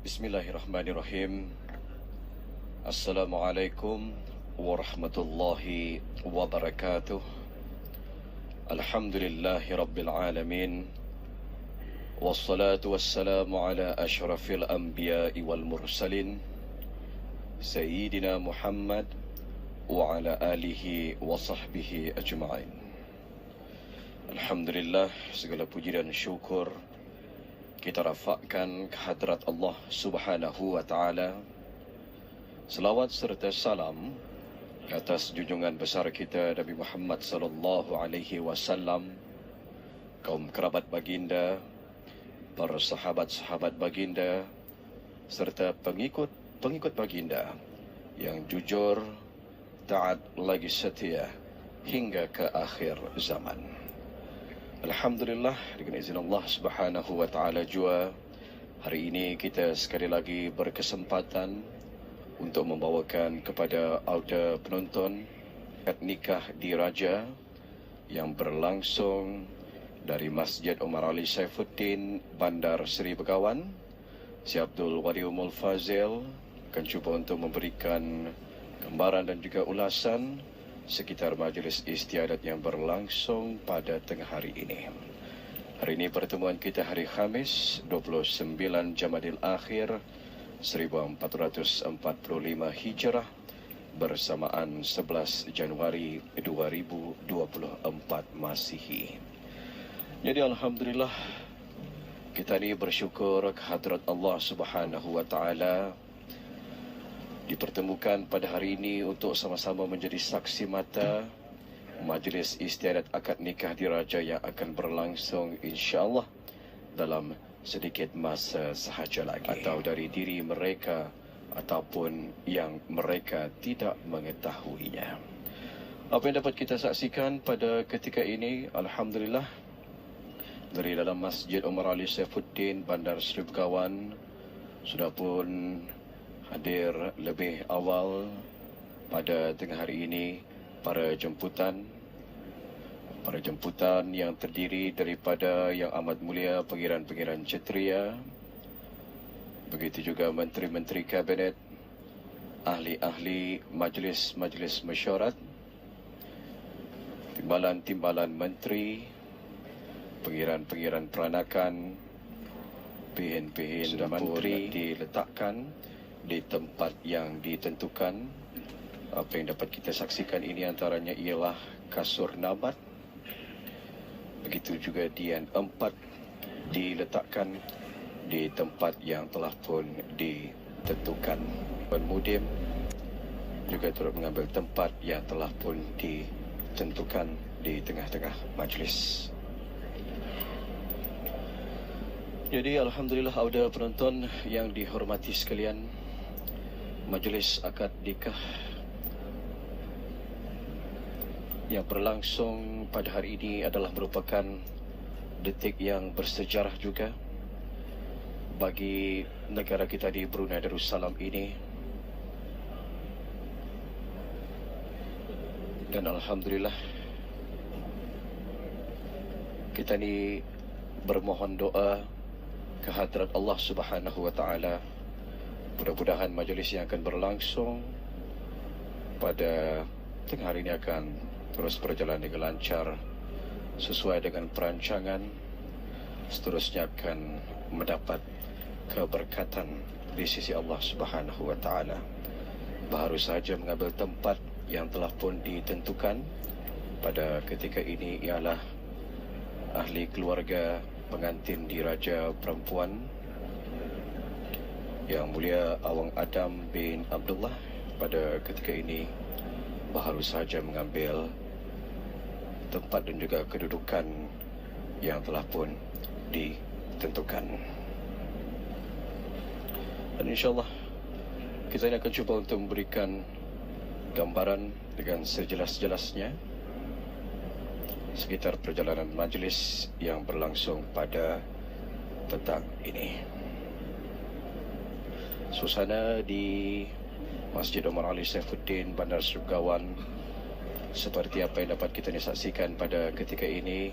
Bismillahirrahmanirrahim. Assalamualaikum warahmatullahi wabarakatuh. Alhamdulillahi rabbil alamin. Wassalatu wassalamu ala ashrafil anbiya'i wal mursalin Sayyidina Muhammad wa ala alihi wa sahbihi ajma'in. Alhamdulillah, segala puji dan syukur kita rafakkan kehadrat Allah Subhanahu wa ta'ala. Selawat serta salam atas junjungan besar kita Nabi Muhammad sallallahu alaihi wasallam, kaum kerabat baginda, para sahabat-sahabat baginda, serta pengikut baginda yang jujur, taat lagi setia hingga ke akhir zaman. Alhamdulillah, dengan izin Allah Subhanahu wa ta'ala jua, hari ini kita sekali lagi berkesempatan untuk membawakan kepada auda penonton akad nikah diraja yang berlangsung dari Masjid Omar Ali Saifuddin, Bandar Seri Begawan. Si Abdul Wali Umul Fazil akan cuba untuk memberikan gambaran dan juga ulasan sekitar majlis istiadat yang berlangsung pada tengah hari ini. Hari ini pertemuan kita hari Khamis 29 Jamadil Akhir 1445 Hijrah bersamaan 11 Januari 2024 Masihi. Jadi alhamdulillah, kita ni bersyukur kehadrat Allah Subhanahu wa ta'ala dipertemukan pada hari ini untuk sama-sama menjadi saksi mata majlis istiadat akad nikah diraja yang akan berlangsung insya-Allah dalam sedikit masa sahaja lagi, atau dari diri mereka ataupun yang mereka tidak mengetahuinya. Apa yang dapat kita saksikan pada ketika ini, alhamdulillah, dari dalam Masjid Omar Ali Saifuddin, Bandar Seri Begawan sudah pun hadir lebih awal pada tengah hari ini para jemputan yang terdiri daripada Yang Amat Mulia Pangeran-Pangeran Kshatriya, begitu juga menteri-menteri kabinet, ahli-ahli majlis-majlis mesyuarat, timbalan-timbalan menteri, pangeran-pangeran peranakan, pihin-pihin menteri diletakkan di tempat yang ditentukan. Apa yang dapat kita saksikan ini antaranya ialah kasur nabat. Begitu juga Dian 4 diletakkan di tempat yang telah pun ditentukan. Mudim juga turut mengambil tempat yang telah pun ditentukan di tengah-tengah majlis. Jadi alhamdulillah, auda penonton yang dihormati sekalian, majlis akad nikah yang berlangsung pada hari ini adalah merupakan detik yang bersejarah juga bagi negara kita di Brunei Darussalam ini. Dan alhamdulillah, kita ni bermohon doa kehadrat Allah Subhanahu wa ta'ala. Mudah-mudahan majlis yang akan berlangsung pada tengah hari ini akan terus berjalan dengan lancar sesuai dengan perancangan. Seterusnya akan mendapat keberkatan di sisi Allah Subhanahu wa ta'ala. Baru saja mengambil tempat yang telah pun ditentukan pada ketika ini ialah ahli keluarga pengantin diraja perempuan Yang Mulia Awang Adam bin Abdullah. Pada ketika ini baru saja mengambil tempat dan juga kedudukan yang telah pun ditentukan. Dan insyaAllah kita ini akan cuba untuk memberikan gambaran dengan sejelas-jelasnya sekitar perjalanan majlis yang berlangsung pada petang ini. Suasana di Masjid Omar Ali Saifuddin, Bandar Seri Begawan seperti apa yang dapat kita saksikan pada ketika ini.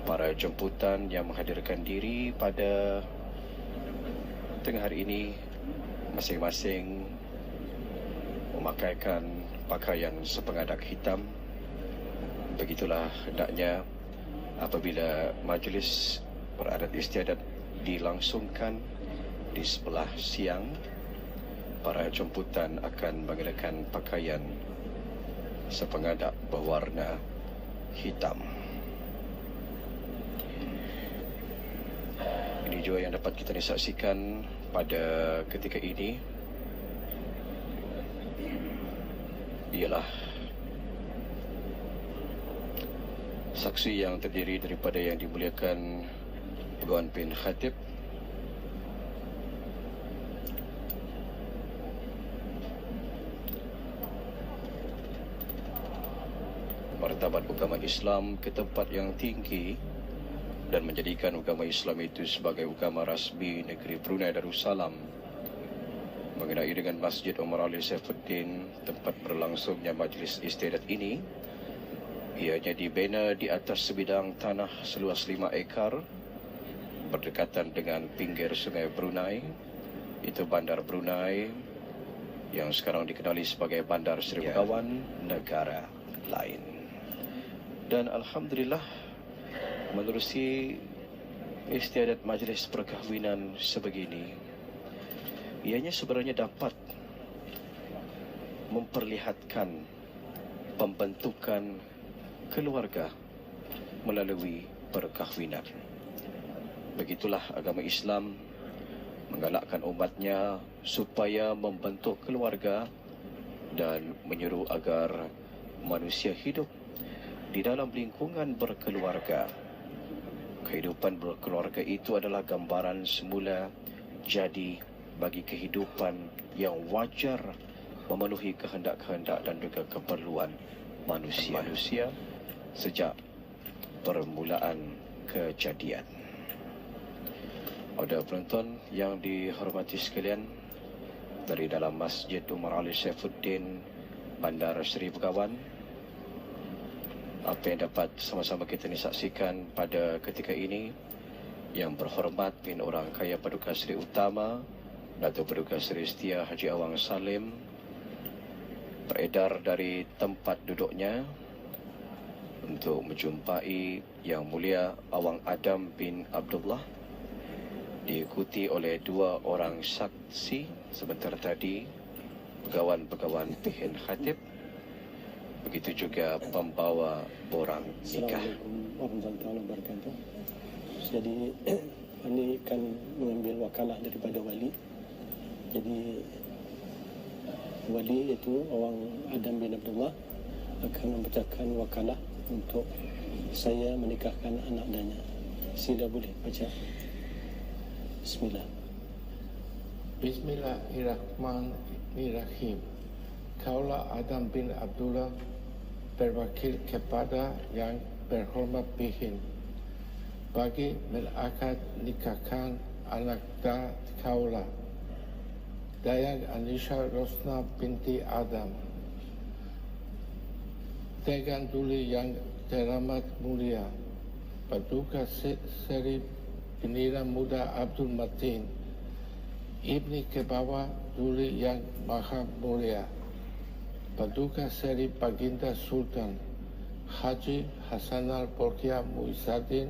Para jemputan yang menghadirkan diri pada tengah hari ini masing-masing memakaikan pakaian sepengadak hitam. Begitulah hendaknya apabila majlis beradat istiadat dilangsungkan di sebelah siang, para jemputan akan mengenakan pakaian sepengadak berwarna hitam. Ini juga yang dapat kita saksikan pada ketika ini ialah saksi yang terdiri daripada yang dimuliakan Pegawai bin Khatib, martabat agama Islam ke tempat yang tinggi dan menjadikan agama Islam itu sebagai agama rasmi negeri Brunei Darussalam, mengenai dengan Masjid Omar Ali Saifuddin tempat berlangsungnya majlis istiadat ini. Ianya dibina di atas sebidang tanah seluas 5 ekar berdekatan dengan pinggir sungai Brunei. Itu Bandar Brunei yang sekarang dikenali sebagai Bandar Seri Begawan negara lain. Dan Alhamdulillah, menerusi istiadat majlis perkahwinan sebegini, ianya sebenarnya dapat memperlihatkan pembentukan keluarga melalui perkahwinan. Begitulah agama Islam menggalakkan umatnya supaya membentuk keluarga dan menyuruh agar manusia hidup di dalam lingkungan berkeluarga. Kehidupan berkeluarga itu adalah gambaran semula jadi bagi kehidupan yang wajar memenuhi kehendak-kehendak dan juga keperluan manusia sejak permulaan kejadian. Pada penonton yang dihormati sekalian, dari dalam Masjid Omar Ali Saifuddin Bandar Seri Begawan, apa yang dapat sama-sama kita saksikan pada ketika ini, yang berhormat Bin Orang Kaya Paduka Seri Utama Datuk Paduka Seri Setia Haji Awang Salim beredar dari tempat duduknya untuk menjumpai Yang Mulia Awang Adam bin Abdullah, diikuti oleh 2 orang saksi sebentar tadi, Pegawai Bin Khatib, begitu juga pembawa borang nikah. Assalamualaikum warahmatullahi wabarakatuh. Jadi ini akan mengambil wakalah daripada wali. Jadi wali itu Awang Adam bin Abdullah akan membacakan wakalah untuk saya menikahkan anak danya. Sila boleh baca. Bismillah. Bismillahirrahmanirrahim. Kaulah Adam bin Abdullah berwakil kepada yang berhormat bihin bagi melakad nikahkan anak dan kaulah Dayang Anisha Rosna binti Adam dengan duli yang teramat mulia Paduka Seri Penira Muda Abdul Matin Ibni Kebawa duli yang maha mulia Paduka Seri Baginda Sultan Haji Hasanal Bolkiah Muizzadin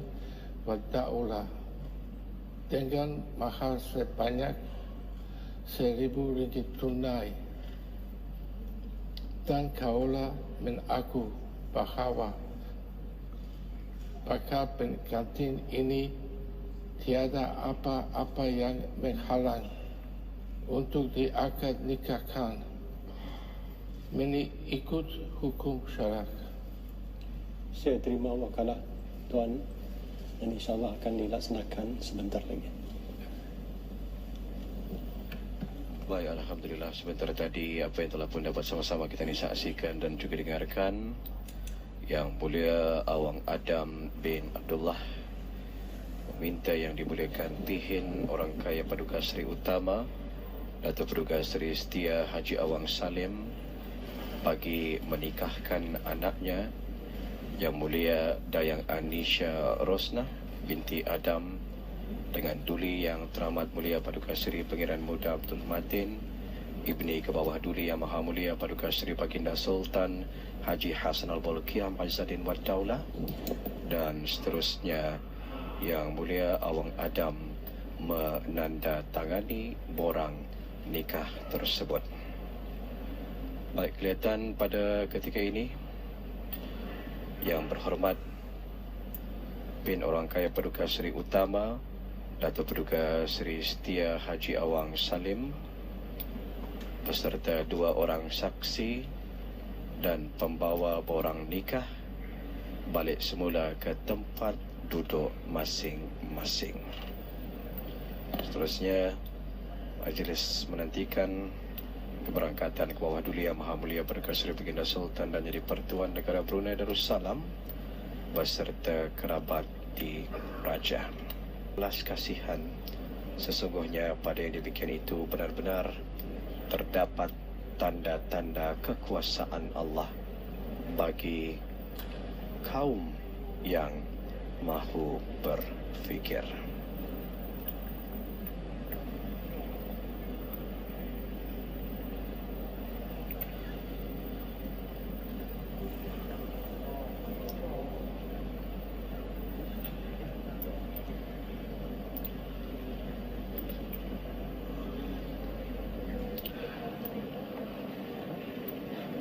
Wada'ullah dengan mahar sebanyak 1,000 ringgit tunai, dan kaulah mengaku bahawa bakal pengantin ini tiada apa-apa yang menghalang untuk diakad nikahkan mengikut hukum syarak. Saya terima wakalah Tuan dan insyaAllah akan dilaksanakan sebentar lagi. Baik, Alhamdulillah, sebentar tadi apa yang telah pun dapat sama-sama kita saksikan dan juga dengarkan, Yang Mulia Awang Adam bin Abdullah meminta yang dimuliakan Pihin Orang Kaya Paduka Seri Utama Datuk Paduka Seri Setia Haji Awang Salim bagi menikahkan anaknya Yang Mulia Dayang Anisha Rosna binti Adam dengan duli yang teramat mulia Paduka Seri Pangeran Muda Abdul Matin, Ibni ke bawah duli yang maha mulia Paduka Seri Baginda Sultan Haji Hasan Al-Bolkiah Azzaddin Wad Daulah, dan seterusnya Yang Mulia Awang Adam menandatangani borang nikah tersebut. Baik, kelihatan pada ketika ini Yang Berhormat Bin Orang Kaya Paduka Seri Utama Datuk Paduka Seri Setia Haji Awang Salim beserta 2 orang saksi dan pembawa borang nikah balik semula ke tempat duduk masing-masing. Seterusnya, majlis menantikan keberangkatan ke bawah duli Yang Maha Mulia Paduka Seri Baginda Sultan dan Jadi Pertuan Negara Brunei Darussalam beserta kerabat di Raja. Belas kasihan, sesungguhnya pada yang demikian itu benar-benar terdapat tanda-tanda kekuasaan Allah bagi kaum yang mahu berfikir.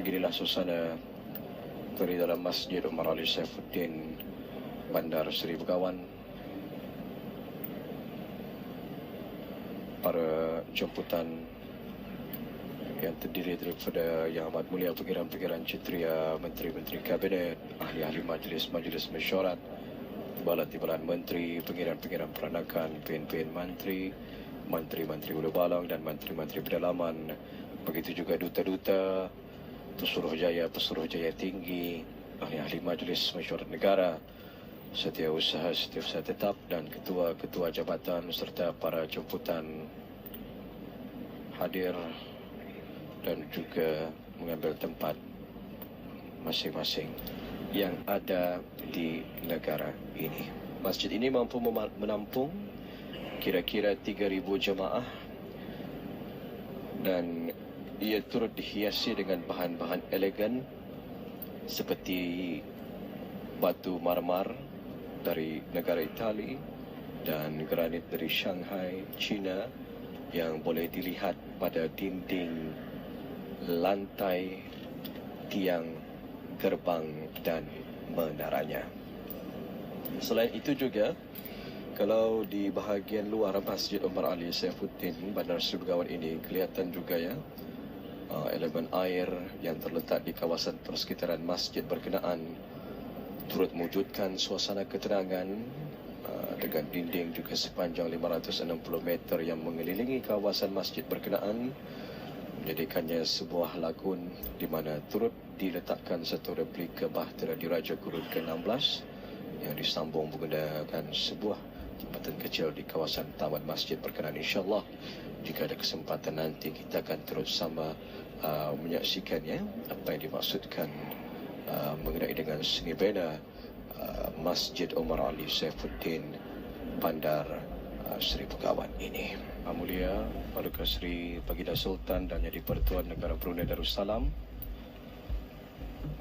Beginilah suasana dari dalam Masjid Umar Ali Saifuddin, Bandar Seri Begawan. Para jemputan yang terdiri daripada Yang Amat Mulia Pengiran-Pengiran Cetria, Menteri-Menteri Kabinet, Ahli-Ahli Majlis-Majlis Mesyuarat, Timbalan-Timbalan Menteri, Pengiran-Pengiran Peranakan, PN-PN Menteri, Menteri-Menteri Ulu Balang dan Menteri-Menteri Pedalaman. Begitu juga duta-duta, Pesuruhjaya Tinggi, Ahli-Ahli Majlis Mesyuarat Negara, Setiausaha Tetap dan Ketua-Ketua Jabatan serta para jemputan hadir dan juga mengambil tempat masing-masing yang ada di negara ini. Masjid ini mampu menampung kira-kira 3,000 jemaah dan ia turut dihiasi dengan bahan-bahan elegan seperti batu marmar dari negara Itali dan granit dari Shanghai, China yang boleh dilihat pada dinding, lantai, tiang, gerbang dan menaranya. Selain itu juga, kalau di bahagian luar Masjid Umar Ali Saifuddin Bandar Seri Begawan ini kelihatan juga ya elemen air yang terletak di kawasan persekitaran masjid berkenaan turut mewujudkan suasana ketenangan dengan dinding juga sepanjang 560 meter yang mengelilingi kawasan masjid berkenaan, menjadikannya sebuah lagun di mana turut diletakkan satu replika Bahtera Diraja Kurun ke-16 yang disambung menggunakan sebuah jambatan kecil di kawasan taman masjid berkenaan. InsyaAllah jika ada kesempatan nanti kita akan terus sama menyaksikannya apa yang dimaksudkan mengenai dengan seni bina Masjid Umar Ali Saifuddin Bandar Seri Begawan ini. Mulia Paduka Seri Baginda Sultan dan Jadi Pertuan Negara Brunei Darussalam,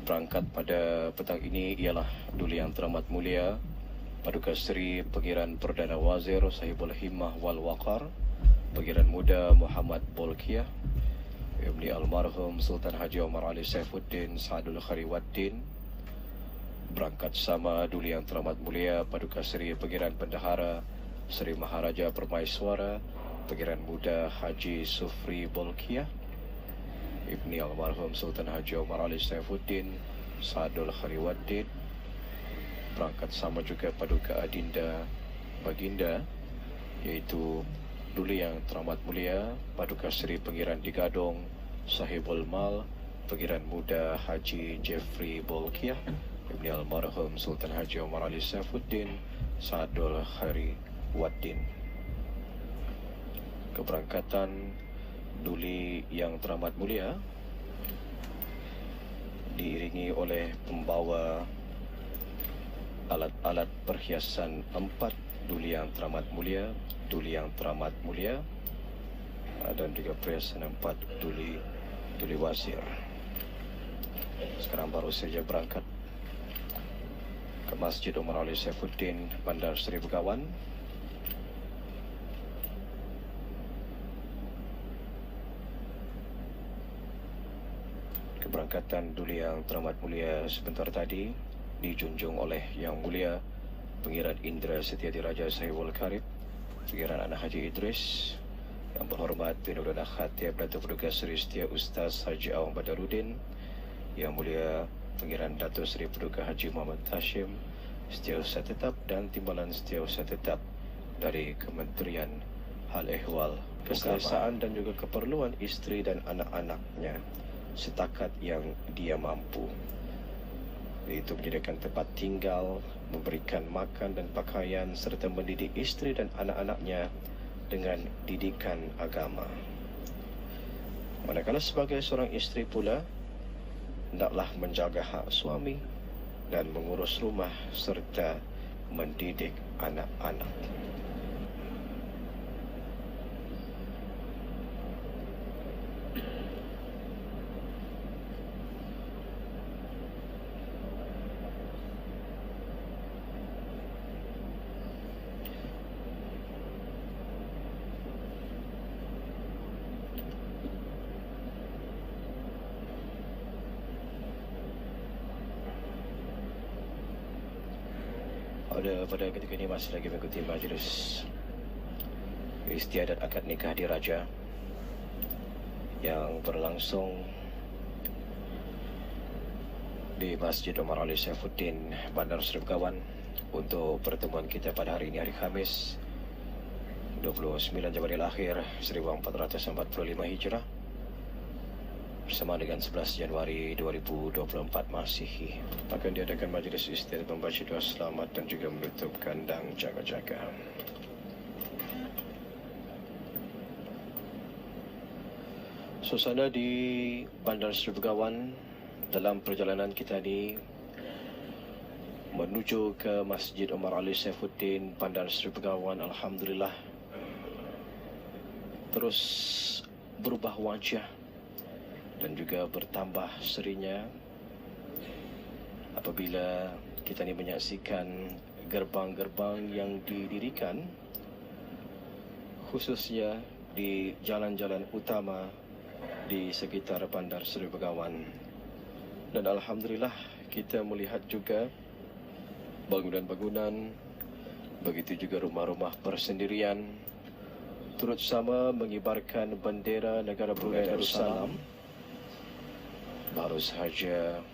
berangkat pada petang ini ialah duli Yang Teramat Mulia Paduka Seri Pangeran Perdana Wazir Sahibul Himmah wal Waqar, Pangeran Muda Muhammad Bolkiah, Ibni Almarhum Sultan Haji Umar Ali Saifuddin Saadul Khariwaddin, berangkat sama duli Yang Teramat Mulia Paduka Seri Pangeran Bendahara Seri Maharaja Permaiswara Pangeran Muda Haji Sufri Bolkiah, Ibni Almarhum Sultan Haji Umar Ali Saifuddin Saadul Khariwaddin, berangkat sama juga Paduka Adinda Baginda iaitu duli Yang Teramat Mulia Paduka Seri Pangeran Digadong Sahibul Mal Pangeran Muda Haji Jeffrey Bolkiah, Ibni Almarhum Sultan Haji Umar Ali Saifuddin Saadul Khariwaddin. Keberangkatan duli Yang Teramat Mulia diiringi oleh pembawa alat-alat perhiasan 4 Duli Yang Teramat Mulia, Duli Yang Teramat Mulia, dan juga Presiden 4 Duli Wazir. Sekarang baru saja berangkat ke Masjid Omar Ali Saifuddin, Bandar Seri Begawan. Keberangkatan Duli Yang Teramat Mulia sebentar tadi dijunjung oleh Yang Mulia Pengiran Indra Setia Diraja Sahibul Karib, Pengiran Anak Haji Idris, Yang Berhormat Pinurana Khatib Datuk Paduka Seri Setia Ustaz Haji Awang Badarudin, Yang Mulia Pengiran Datuk Seri Paduka Haji Muhammad Hashim, Setiausaha Tetap dan Timbalan Setiausaha Tetap dari Kementerian Hal Ehwal Keselesaan dan juga keperluan isteri dan anak-anaknya setakat yang dia mampu, iaitu menyediakan tempat tinggal, memberikan makan dan pakaian serta mendidik isteri dan anak-anaknya dengan didikan agama. Manakala sebagai seorang isteri pula hendaklah menjaga hak suami dan mengurus rumah serta mendidik anak-anak. Pada ketika ini masih lagi mengikuti majlis istiadat akad nikah diraja yang berlangsung di Masjid Omar Ali Saifuddin, Bandar Seri Begawan, untuk pertemuan kita pada hari ini, hari Khamis 29 Jamadil Akhir 1445 Hijrah, bersama dengan 11 Januari 2024 Masihi. Akan diadakan majlis istiadat membaca doa selamat dan juga menutup kandang jaga-jaga. Suasana di Bandar Seri Begawan dalam perjalanan kita ini menuju ke Masjid Omar Ali Saifuddin, Bandar Seri Begawan, alhamdulillah terus berubah wajah dan juga bertambah serinya apabila kita ini menyaksikan gerbang-gerbang yang didirikan khususnya di jalan-jalan utama di sekitar Bandar Seri Begawan. Dan alhamdulillah kita melihat juga bangunan-bangunan, begitu juga rumah-rumah persendirian turut sama mengibarkan bendera negara Brunei Darussalam. Baru sahaja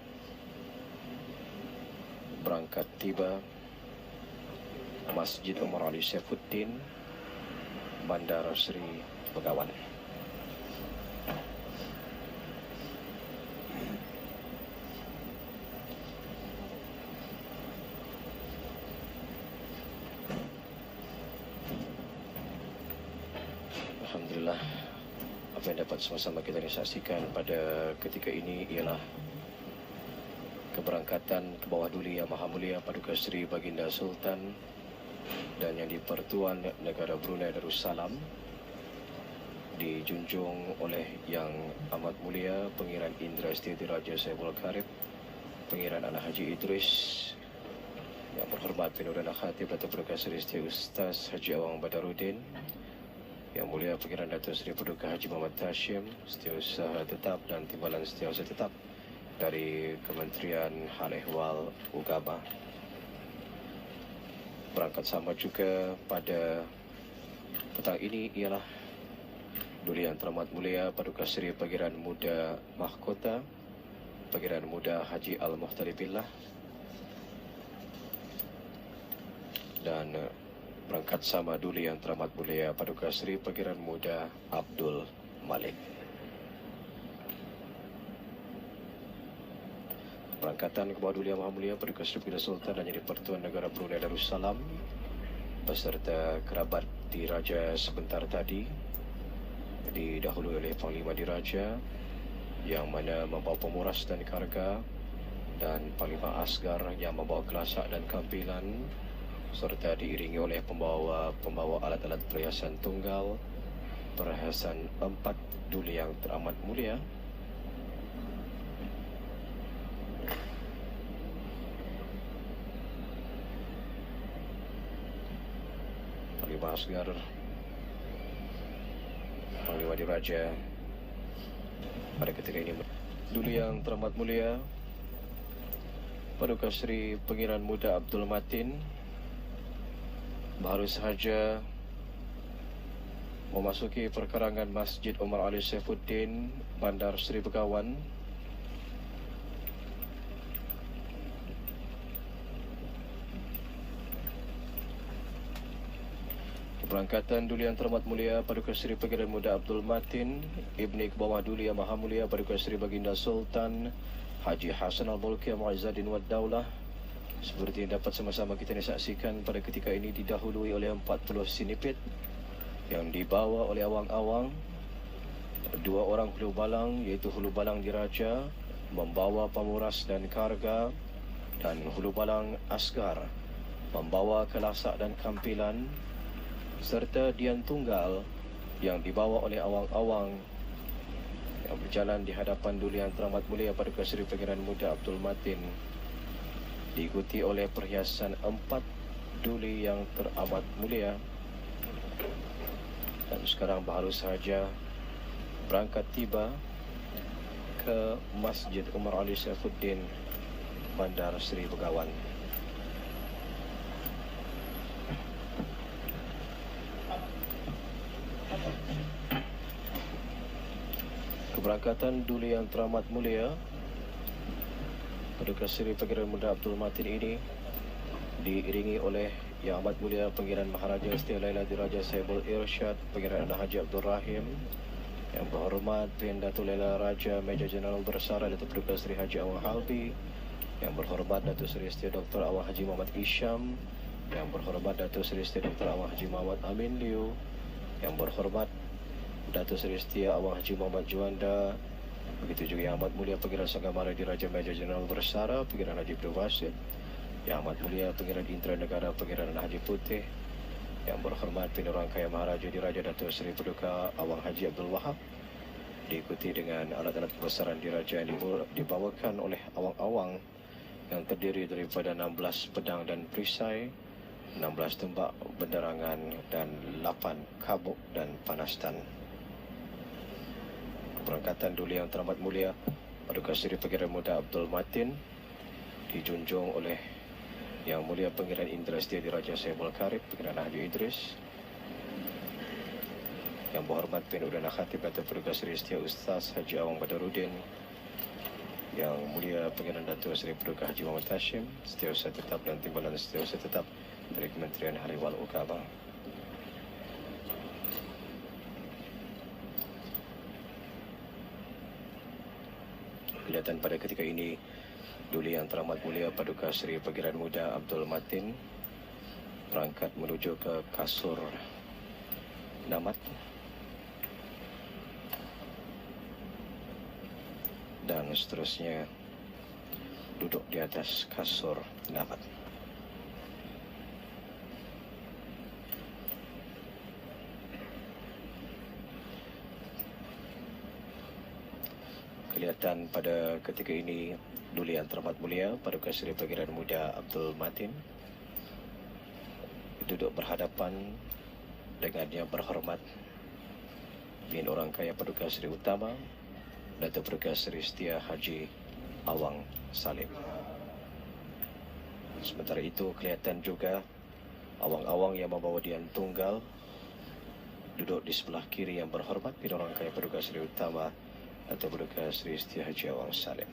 berangkat tiba Masjid Omar Ali Saifuddin, Bandar Seri Begawan. Alhamdulillah, apa yang dapat sama-sama kita saksikan pada ketika ini ialah keberangkatan ke bawah Duli Yang Maha Mulia Paduka Seri Baginda Sultan dan Yang di-Pertuan Negara Brunei Darussalam, dijunjung oleh Yang Amat Mulia Pengiran Indra Setia Diraja Sahibul Karib, Pengiran Anak Haji Idris, Yang Berhormat Pinurana Khatib Datuk Paduka Seri Setia Ustaz Haji Awang Badarudin, Yang Mulia Pengiran Datuk Seri Paduka Haji Muhammad Hashim, Setiausaha Tetap dan Timbalan Setiausaha Tetap dari Kementerian Hal Ehwal Ugama. Berangkat sama juga pada petang ini ialah Duli Yang Teramat Mulia Paduka Seri Pengiran Muda Mahkota, Pengiran Muda Haji Al-Muhtalibillah, dan berangkat sama Duli Yang Teramat Mulia Paduka Seri Pengiran Muda Abdul Malik. Perangkatan ke bawah Duli Yang Maha Mulia Paduka Seri Baginda Sultan dan Yang di-Pertuan Negara Brunei Darussalam beserta kerabat diraja sebentar tadi didahului oleh Panglima Diraja yang mana membawa pemuras dan karga, dan Panglima Asgar yang membawa gelasak dan kampilan, serta diiringi oleh pembawa alat-alat perhiasan tunggal, perhiasan 4 duli yang teramat mulia. Panglima Asgar, Panglima Diraja pada ketika ini. Duli yang teramat mulia, Paduka Seri Pangeran Muda Abdul Matin baru sahaja memasuki perkarangan Masjid Omar Ali Saifuddin, Bandar Seri Begawan. Keberangkatan Duli yang teramat mulia Paduka Seri Pangeran Muda Abdul Matin, Ibni Kebawah Duli yang Maha Mulia Paduka Seri Baginda Sultan Haji Hasan Al-Bolkiah Mu'izzuddin Wad Daulah, seperti yang dapat sama-sama kita saksikan pada ketika ini, didahului oleh 40 sinipit yang dibawa oleh awang-awang. 2 orang hulu balang, iaitu hulu balang diraja membawa pamuras dan karga, dan hulu balang Asgar membawa kelasak dan kampilan, serta Dian Tunggal yang dibawa oleh awang-awang yang berjalan di hadapan Duli yang teramat mulia Paduka Seri Pangeran Muda Abdul Matin, diikuti oleh perhiasan 4 duli yang teramat mulia. Dan sekarang baru sahaja berangkat tiba ke Masjid Omar Ali Saifuddin, Bandar Seri Begawan. Keberangkatan Duli yang teramat mulia Paduka Seri Pangeran Muda Abdul Matin ini diiringi oleh Yang Amat Mulia Pangeran Maharaja Setia Laila Diraja Saibul Irsyad Pangeran Haji Abdul Rahim, Yang Berhormat Tuan Datuk Laila Raja Major Jeneral Bersara Datuk Paduka Seri Haji Awang Halbi, Yang Berhormat Datuk Seri Setia Dr. Awang Haji Muhammad Isham, Yang Berhormat Datuk Seri Setia Dr. Awang Haji Muhammad Amin Liu, Yang Berhormat Datuk Seri Setia Awang Haji Muhammad Juanda, begitu juga Yang Amat Mulia Pangeran Sanggamara Diraja Major Jeneral Bersara Pangeran Haji Abdul Wasid, Yang Amat Mulia Pangeran Indra Negara Pangeran Haji Putih, Yang Berhormat Pimpinan Rangkaian Maharaja Diraja Datuk Seri Paduka Awang Haji Abdul Wahab, diikuti dengan alat-alat kebesaran diraja yang dibawakan oleh awang-awang yang terdiri daripada 16 pedang dan perisai, 16 tembak benderangan dan 8 kabuk dan panastan. Keberangkatan Duli yang teramat mulia Paduka Seri Pangeran Muda Abdul Matin dijunjung oleh Yang Mulia Pangeran Indra Setia Diraja Saibul Karib Pangeran Haji Idris, Yang Berhormat Pimpinan Udana Khatib Datuk Paduka Seri Setia Ustaz Haji Awang Badaruddin, Yang Mulia Pangeran Datuk Seri Paduka Haji Muhammad Hashim, Setiausaha Tetap dan Timbalan Setiausaha Tetap dari Kementerian Hari wal Ukama. Kelihatan pada ketika ini Duli yang teramat mulia Paduka Seri Pangeran Muda Abdul Matin berangkat menuju ke kasur Namat dan seterusnya duduk di atas kasur Namat. Kelihatan pada ketika ini Duli yang teramat mulia Paduka Seri Pangeran Muda Abdul Matin duduk berhadapan dengan Yang Berhormat Pimpinan Orang Kaya Paduka Seri Utama Datuk Paduka Seri Setia Haji Awang Salim. Sementara itu kelihatan juga awang-awang yang membawa Dian Tunggal duduk di sebelah kiri Yang Berhormat Pimpinan Orang Kaya Paduka Seri Utama atau Paduka Seri Setia Haji Awang Salim.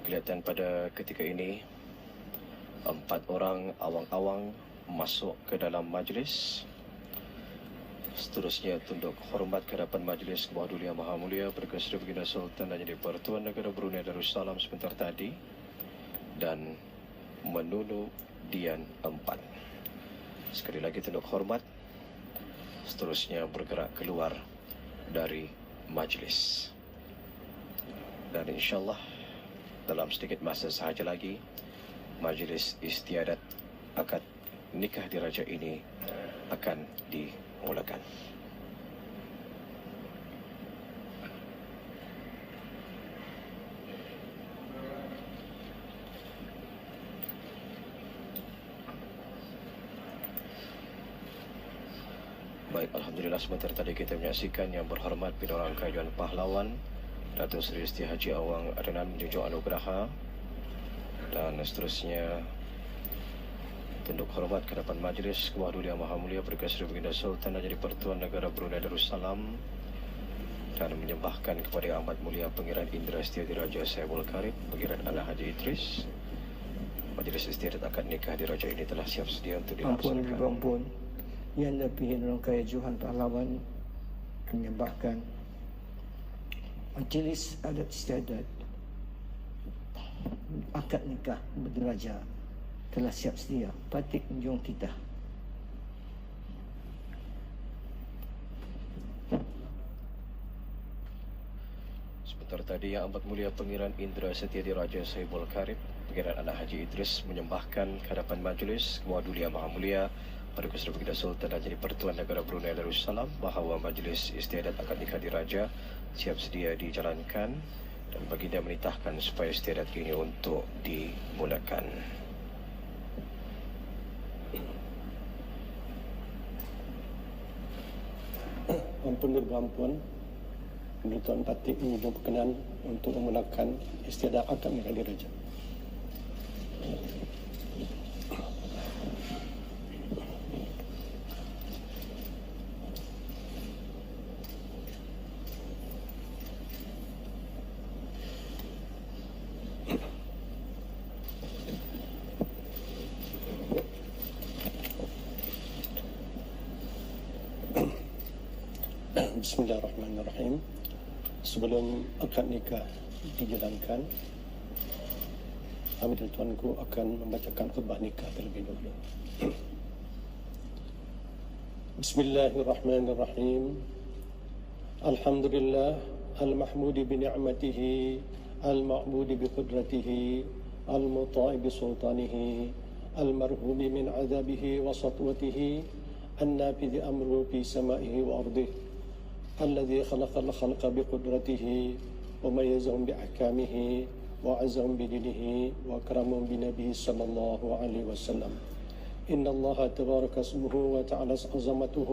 Kelihatan pada ketika ini 4 orang awang-awang masuk ke dalam majlis. Seterusnya tunduk hormat ke hadapan majlis ke bawah Duli Yang Maha Mulia Paduka Seri Baginda Sultan dan Jadi Pertuan Negara Brunei Darussalam sebentar tadi, dan menunduk Dian 4. Sekali lagi tunduk hormat. Seterusnya bergerak keluar dari majlis. Dan insyaAllah dalam sedikit masa sahaja lagi, majlis istiadat akad nikah diraja ini akan dimulakan. Baik, Alhamdulillah sebentar tadi kita menyaksikan Yang Berhormat Pidana Rangkaian Pahlawan Datuk Seri Siti Haji Awang Adnan menjunjung anugerah, dan seterusnya tunduk hormat ke hadapan majlis Ketua Duli Yang Maha Mulia Perdana Seri Baginda Sultan Raja Persatuan Negara Brunei Darussalam, dan menyembahkan kepada Yang Amat Mulia Pangeran Indra Setiadiraja Saibul Karib Pangeran Ala Haji Idris. Majlis istiadat akad nikah diraja ini telah siap sedia untuk dilaksanakan. Ampun, yang lebih rangkaian Johan Pahlawan menyembahkan majlis adat istiadat akad nikah berderaja telah siap sedia. Patik menjung titah. Sebentar tadi Yang Amat Mulia Pangeran Indra Setiadiraja Saibul Karib Pangeran Ala Haji Idris menyembahkan ke hadapan majlis Ketua Duli Yang Maha Mulia Perdana Seri Baginda Sultan Raja Persatuan Negara Brunei Darussalam bahawa majlis istiadat akad nikah diraja siap sedia dijalankan, dan baginda menitahkan supaya istiadat ini untuk dimulakan. Ampun berampun, Tuan Patik menyebut berkenan untuk memulakan istiadat akad nikah diraja. Bismillahirrahmanirrahim. Sebelum akad nikah dijalankan, kami dan tuanku akan membacakan khutbah nikah terlebih dahulu. Bismillahirrahmanirrahim. Alhamdulillah al-mahmudi bi ni'matihi, al-ma'budi bi qudratihi, al-muta'i bi sultanihi, al-marhumi min azabihi wa satwatihi, an-nafidhi amru fi sama'ihi wa ardihi, الذي خلق الخلق بقدرته وميزهم بأحكامه وعزهم بدينه وأكرمهم بنبيه صلى الله عليه وسلم. إن الله تبارك اسمه وتعالى عظمته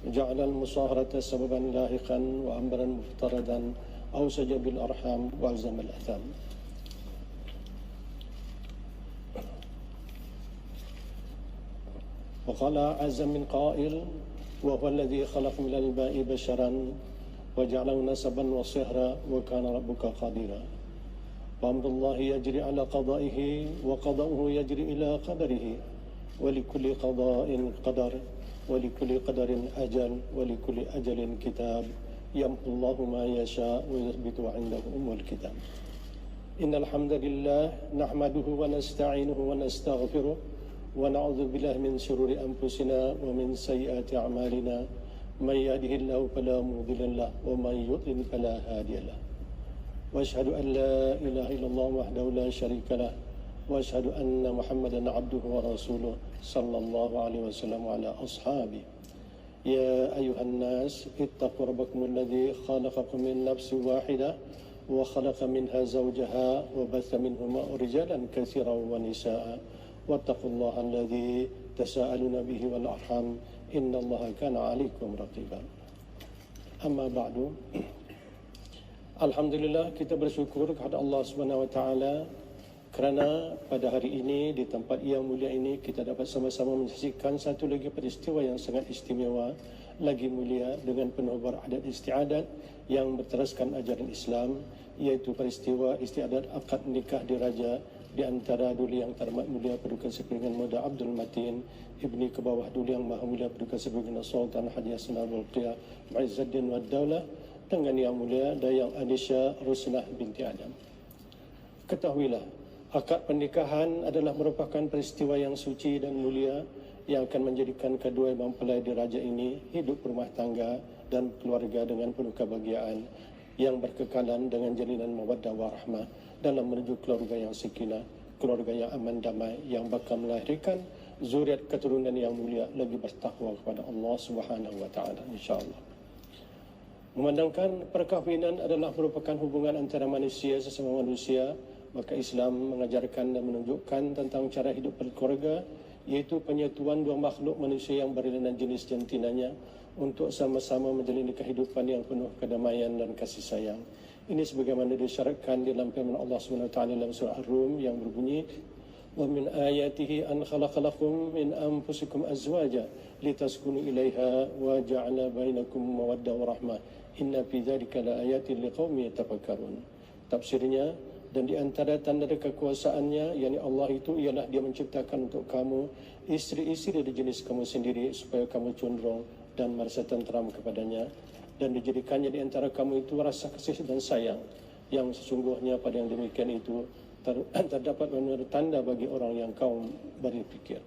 جعل المصاهرة سببا لاحقا وأمرا مفترضا أوسج بالأرحام وألزم الأثام. وقال عز من قائل: وهو الذي خلق من الماء بشرا وجعله نسبا وصهرا وكان ربك قديرا. وأمر الله يجري على قضائه وقضاؤه يجري إلى قدره، ولكل قضاء قدر ولكل قدر أجل ولكل أجل كتاب، يمحو الله ما يشاء ويثبت عنده أم الكتاب. إن الحمد لله نحمده ونستعينه ونستغفره ونعوذ بالله من شرور أنفسنا ومن سيئات أعمالنا، من يهده الله فلا مضل له ومن يضلل فلا هادي له. وأشهد أن لا إله إلا الله وحده لا شريك له، وأشهد أن محمدا عبده ورسوله صلى الله عليه وسلم وعلى أصحابه. يا أيها الناس اتقوا ربكم الذي خلقكم من نفس واحدة وخلق منها زوجها وبث منهما رجالا كثيرا ونساء، واتقوا الله الذي تساءلون به والأرحام إن الله كان عليكم رقيبا. أما بعد، Alhamdulillah, kita bersyukur kepada Allah Subhanahu Wa Taala kerana pada hari ini di tempat yang mulia ini kita dapat sama-sama menyaksikan satu lagi peristiwa yang sangat istimewa lagi mulia dengan penuh beradat istiadat yang berteraskan ajaran Islam, iaitu peristiwa istiadat akad nikah diraja di antara Duli Yang Terhormat Mulia Paduka Sepiringan Muda Abdul Matin ibni ke bawah Duli Yang Maha Mulia Paduka Sepiringan Sultan Haji Hassan Al-Bolkiah Muizzuddin wa Daulah dengan Yang Mulia Dayang Anisha Rusnah binti Adam. Ketahuilah, akad pernikahan adalah merupakan peristiwa yang suci dan mulia yang akan menjadikan kedua mempelai diraja ini hidup berumah tangga dan keluarga dengan penuh kebahagiaan yang berkekalan dengan jalinan mawaddah warahmah dalam menuju keluarga yang sakinah, keluarga yang aman damai, yang bakal melahirkan zuriat keturunan yang mulia lagi bertakwa kepada Allah Subhanahu wa taala insyaallah. Memandangkan perkahwinan adalah merupakan hubungan antara manusia sesama manusia, maka Islam mengajarkan dan menunjukkan tentang cara hidup berkeluarga, iaitu penyatuan dua makhluk manusia yang berlainan jenis jantinanya untuk sama-sama menjalani kehidupan yang penuh kedamaian dan kasih sayang. Ini sebagaimana disyaratkan dalam firman Allah Subhanahu wa taala dalam surah Ar-Rum yang berbunyi, "Wa min ayatihi an khalaqalakum min anfusikum azwaja litaskunu ilaiha wa ja'ala bainakum mawaddah wa rahmah. Inna fi dzalika laayatin liqaumin yatafakkarun." Tafsirnya, dan di antara tanda kekuasaannya, yakni Allah itu ialah Dia menciptakan untuk kamu isteri-isteri dari jenis kamu sendiri supaya kamu condong dan merasa tenteram kepadanya, dan dijadikannya di antara kamu itu rasa kasih dan sayang yang sesungguhnya pada yang demikian itu terdapat benar tanda bagi orang yang kaum berfikir.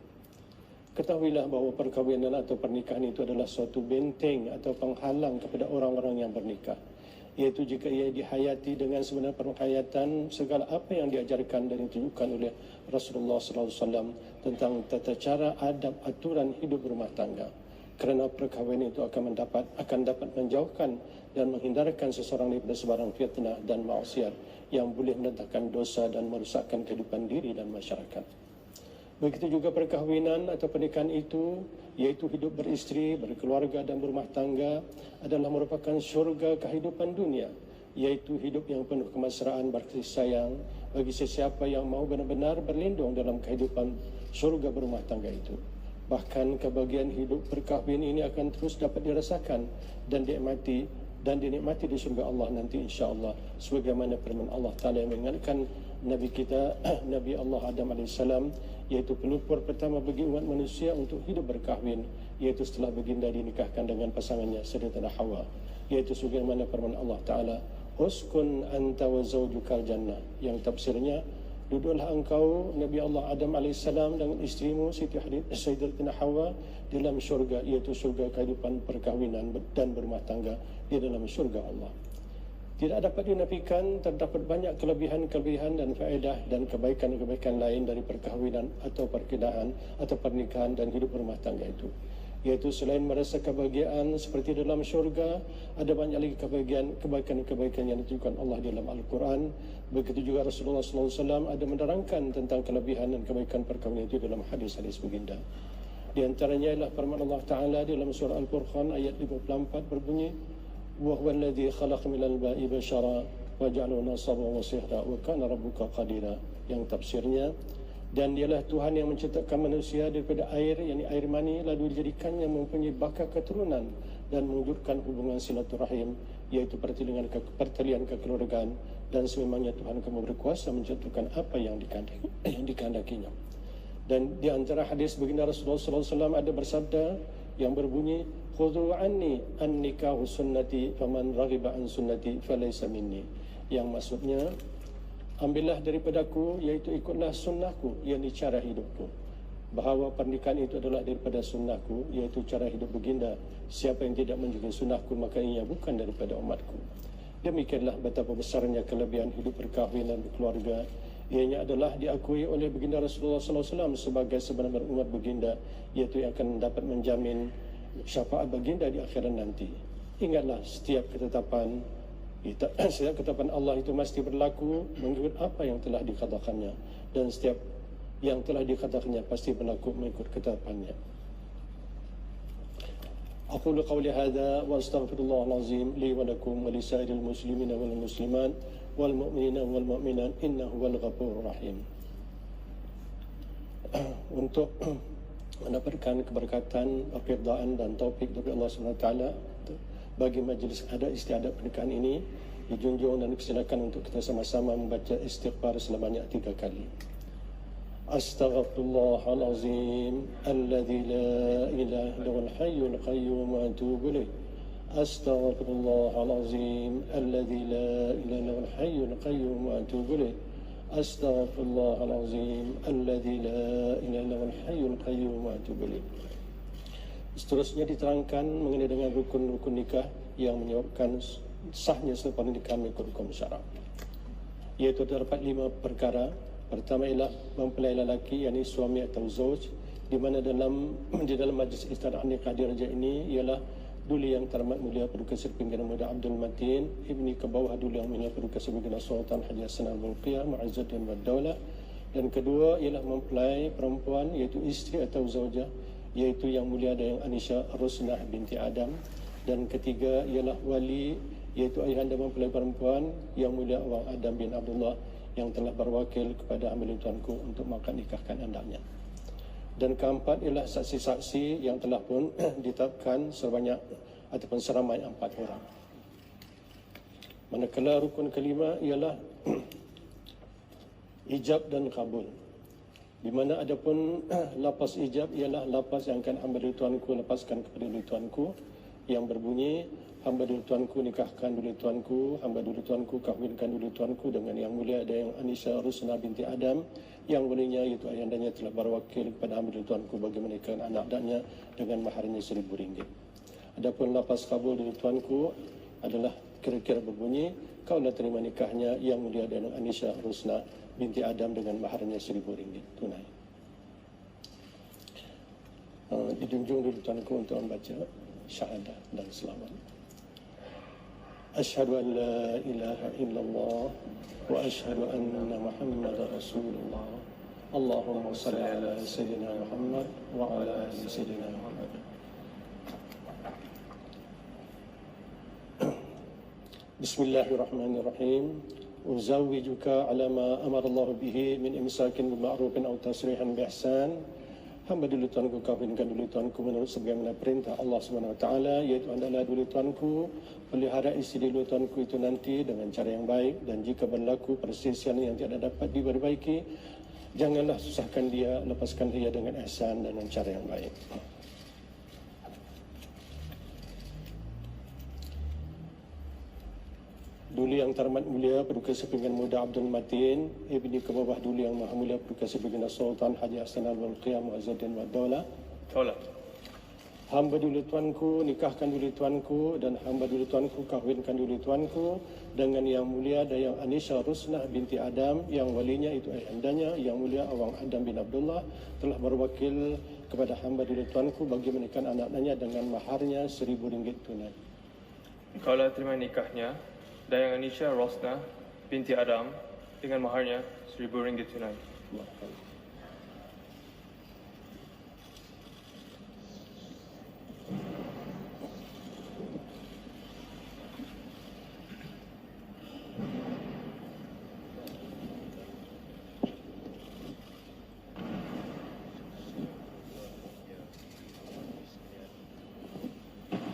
Ketahuilah bahawa perkahwinan atau pernikahan itu adalah suatu benteng atau penghalang kepada orang-orang yang bernikah, iaitu jika ia dihayati dengan sebenar penghayatan segala apa yang diajarkan dan ditunjukkan oleh Rasulullah SAW tentang tata cara, adab, aturan hidup rumah tangga. Kerana perkahwinan itu akan dapat menjauhkan dan menghindarkan seseorang daripada sebarang fitnah dan maksiat yang boleh mendatangkan dosa dan merosakkan kehidupan diri dan masyarakat. Begitu juga perkahwinan atau pernikahan itu, iaitu hidup beristeri, berkeluarga dan berumah tangga, adalah merupakan syurga kehidupan dunia, iaitu hidup yang penuh kemesraan, berkasih sayang bagi sesiapa yang mau benar-benar berlindung dalam kehidupan syurga berumah tangga itu. Bahkan kebahagiaan hidup perkahwin ini akan terus dapat dirasakan dan dinikmati di syurga Allah nanti insya-Allah, sebagaimana firman Allah Taala yang mengingatkan Nabi kita Nabi Allah Adam AS, iaitu pelupur pertama bagi umat manusia untuk hidup berkahwin, iaitu setelah baginda dinikahkan dengan pasangannya Sayyidatina Hawa, iaitu sebagaimana firman Allah Taala, "Uskun anta wa zawjukal jannah", yang tafsirnya, duduklah engkau Nabi Allah Adam AS dengan isterimu Sayyidatina Hawa dalam syurga, iaitu syurga kehidupan perkahwinan dan berumah tangga di dalam syurga Allah. Tidak dapat dinafikan terdapat banyak kelebihan-kelebihan dan faedah dan kebaikan-kebaikan lain dari perkahwinan atau perkidaan atau pernikahan dan hidup berumah tangga itu, iaitu selain merasa kebahagiaan seperti dalam syurga, ada banyak lagi kebaikan-kebaikan yang ditunjukkan Allah dalam Al-Quran. Begitu juga Rasulullah SAW ada menerangkan tentang kelebihan dan kebaikan perkahwinan itu dalam hadis-hadis baginda. Di antaranya ialah firman Allah Ta'ala dalam surah Al-Furqan ayat 54 berbunyi, "Wa huwa alladhi khalaqa minal ma'i bashara wa ja'ala nasaban wa sihra wa kana rabbuka qadira", yang tafsirnya, dan dialah Tuhan yang menciptakan manusia daripada air, yakni air mani, lalu dijadikannya mempunyai bakal keturunan dan mewujudkan hubungan silaturahim, iaitu pertalian kekeluargaan, dan sememangnya Tuhan kamu berkuasa menciptakan apa yang dikehendakinya. Dan di antara hadis baginda Rasulullah SAW ada bersabda yang berbunyi, "Khudhu anni an-nikahu sunnati faman raghiba an sunnati falaysa minni", yang maksudnya, ambillah daripadaku, iaitu ikutlah sunnahku, yakni cara hidupku. Bahawa pernikahan itu adalah daripada sunnahku, iaitu cara hidup baginda. Siapa yang tidak menjadi sunnahku, maka ia bukan daripada umatku. Demikianlah betapa besarnya kelebihan hidup perkahwinan berkeluarga. Ianya adalah diakui oleh baginda Rasulullah SAW sebagai sebenar umat baginda, iaitu yang akan dapat menjamin syafaat baginda di akhirat nanti. Ingatlah, setiap ketetapan Allah itu mesti berlaku mengikut apa yang telah dikatakannya, dan setiap yang telah dikatakannya pasti berlaku mengikut ketetapannya. Aqulu qawli hadha wa astaghfirullahal azim li wa lakum wa lisairil muslimin wal muslimat wal mu'minina wal mu'minat innahu wal ghafurur rahim. Untuk mendapatkan keberkatan, keridaan dan taufik dari Allah SWT bagi majlis istiadat pernikahan ini, dijunjung dan dipersilakan untuk kita sama-sama membaca istighfar sebanyak 3 kali. Astaghfirullahalazim alladzi la ilaha illal hayyul qayyum wa atubu ilaih. Astaghfirullahalazim alladzi la ilaha illal hayyul qayyum wa atubu ilaih. Astaghfirullahalazim alladzi la ilaha illal hayyul qayyum wa atubu ilaih. Seterusnya diterangkan mengenai dengan rukun-rukun nikah. yang menyebabkan sahnya selepas pernikahan mengikut hukum syarak. Iaitu terdapat 5 perkara. Pertama ialah mempelai lelaki, yakni suami atau zauj, di mana di dalam majlis istirahah nikah diraja ini ialah Duli Yang Terhormat Mulia Paduka Seri Pimpinan Muda Abdul Matin Ibni ke bawah Duli Yang Mulia Paduka Seri Pimpinan Sultan Haji Hassan Al-Bolkiah Mu'izzuddin wa Daulah. Dan kedua ialah mempelai perempuan, iaitu isteri atau zaujah, iaitu Yang Mulia Dayang Anisha Rusnah binti Adam. Dan ketiga ialah wali, iaitu ayahanda mempelai perempuan Yang Mulia Awang Adam bin Abdullah, yang telah berwakil kepada hamba tuanku untuk mengakad nikahkan anaknya. Dan keempat ialah saksi-saksi yang telah pun ditetapkan sebanyak ataupun seramai 4 orang. Manakala rukun kelima ialah ijab dan kabul, di mana adapun lafaz ijab ialah lafaz yang akan hamba tuanku lepaskan kepada tuanku, yang berbunyi, hamba dulu tuanku nikahkan dulu tuanku, hamba dulu tuanku kahwinkan dulu tuanku dengan Yang Mulia Dayang Anisha Rusnah binti Adam, yang walinya iaitu ayahndanya telah berwakil kepada hamba dulu tuanku bagi menikahkan anak-anaknya dengan maharnya RM1,000. Adapun lafaz kabul dulu tuanku adalah kira-kira berbunyi, kaulah terima nikahnya Yang Mulia Dayang Anisha Rusnah binti Adam dengan maharnya RM1,000 tunai. Dijunjung dulu tuanku untuk membaca syahadah dan selamat. Asyhadu an la ilaha illallah wa asyhadu anna Muhammadar Rasulullah. Allahumma salli ala Sayyidina Muhammad wa ala ali Sayyidina Muhammad. Bismillahirrahmanirrahim. Uzawwijuka ala ma amara Allah bihi min imsakin bil ma'rufin aw tasrihan bi ihsan. Hamba dulu tuanku kahwinkan dulu tuanku menurut sebagaimana perintah Allah Subhanahu Wa Taala, iaitu adalah dulu tuanku pelihara isteri dulu tuanku itu nanti dengan cara yang baik, dan jika berlaku perselisihan yang tidak dapat diperbaiki, janganlah susahkan dia, lepaskan dia dengan ihsan dan dengan cara yang baik. Duli Yang Terhormat Mulia Paduka Seri Pimpinan Muda Abdul Matin Ibni ke bawah Duli Yang Maha Mulia Paduka Seri Pimpinan Sultan Haji Hassan Al-Bolkiah Mu'izzuddin wa Daulah. Hamba dulu tuanku nikahkan dulu tuanku, dan hamba dulu tuanku kahwinkan dulu tuanku dengan Yang Mulia Dayang Anisha Rusnah binti Adam, yang walinya itu ayahndanya Yang Mulia Awang Adam bin Abdullah telah berwakil kepada hamba dulu tuanku bagi menikahkan anak-anaknya dengan maharnya RM1,000 tunai. Kaulah terima nikahnya Dayang Anisha Rusnah binti Adam dengan maharnya RM1,000 tunai.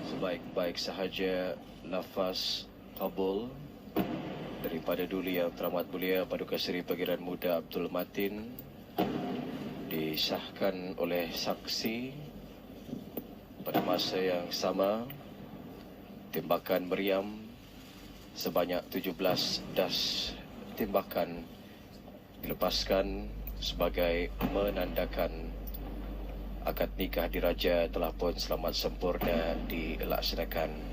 Sebaik-baik sahaja lafaz kabul daripada Duli Yang Teramat Mulia Paduka Seri Pimpinan Muda Abdul Matin disahkan oleh saksi pada masa yang sama. Timbakan meriam sebanyak 17 das timbakan dilepaskan sebagai menandakan akad nikah diraja telah pun selamat sempurna dilaksanakan.